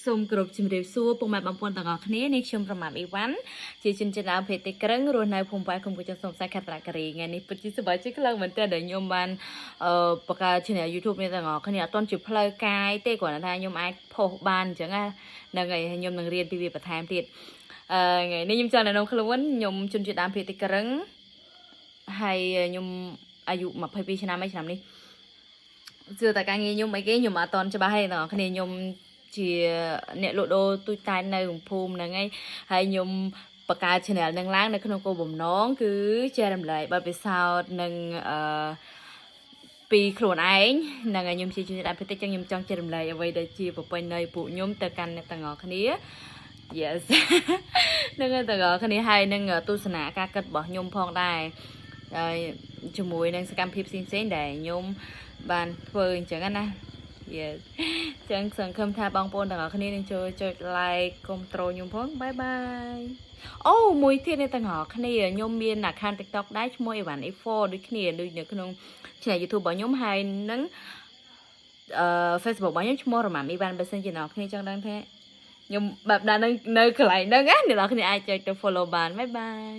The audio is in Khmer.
សូមគោរពជំរាបសួរពុកម៉ែបងប្អូនទាំងអស់គ្នានេះខ្ញុំប្រមាថអ៊ីវ៉ាន់ជាជនជាតិដើមភេទទីក្រឹងរស់នៅភូមិប៉ែកំពង់ចាមសំសាយខេត្តប្រាក់ការីថ្ងៃនេះពិតជាសប្បាយចិត្តខ្លាំងមែនទែនដែលខ្ញុំបានបង្កើត channel YouTube នេះទាំងអស់គ្នាអត់ទាន់ជាផ្លូវកាយទេគ្រាន់តែថាខ្ញុំអាចផុសបានអញ្ចឹងណាហ្នឹងហើយខ្ញុំនឹងរៀនពីវាបន្ថែមទៀតថ្ងៃនេះខ្ញុំចង់ណែនាំខ្លួនខ្ញុំជនជាតិដើមភេទទីក្រឹងហើយខ្ញុំអាយុ22ឆ្នាំហើយឆ្នាំនេះជឿតែការងារខ្ញុំអីគេខ្ញុំអត់ទាន់ច្បាស់ទេទាំងអស់គ្នាខ្ញុំជាអ្នកលក់ដូរទូចតាចនៅភូមិហ្នឹងហើយខ្ញុំបង្កើត channel នឹងឡើងនៅក្នុងគោលបំណងគឺចែករំលែកបទពិសោធន៍និងពីខ្លួនឯងហ្នឹងហើយខ្ញុំជាជនជាតិដើមភាគតិចចឹងខ្ញុំចង់ចែករំលែកអ្វីដែលជាប្រពៃណីពួកខ្ញុំទៅកាន់អ្នកទាំងអស់គ្នា Yes ហ្នឹងហើយទាំងអស់គ្នាហើយនឹងទស្សនៈការគិតរបស់ខ្ញុំផងដែរជាមួយនឹងសកម្មភាពផ្សេងៗដែលខ្ញុំបានធ្វើអញ្ចឹងណា Yes ចឹងសង្ឃឹមថាបងប្អូនទាំងអស់គ្នានឹងចូលចុច like គាំទ្រខ្ញុំផងបាយបាយអូមួយទៀតនេះទាំងអស់គ្នាខ្ញុំមាន account TikTok ដែរឈ្មោះ Evan A4 ដូចគ្នាដូចនៅក្នុង channel YouTube របស់ខ្ញុំហើយនឹងFacebook របស់ខ្ញុំឈ្មោះ Ramam Evan បើសិនជាអ្នកគ្នាចង់ដឹងថាខ្ញុំបែបណានៅកន្លែងហ្នឹងណាអ្នកនរគ្នាអាចចុចទៅ follow បានបាយបាយ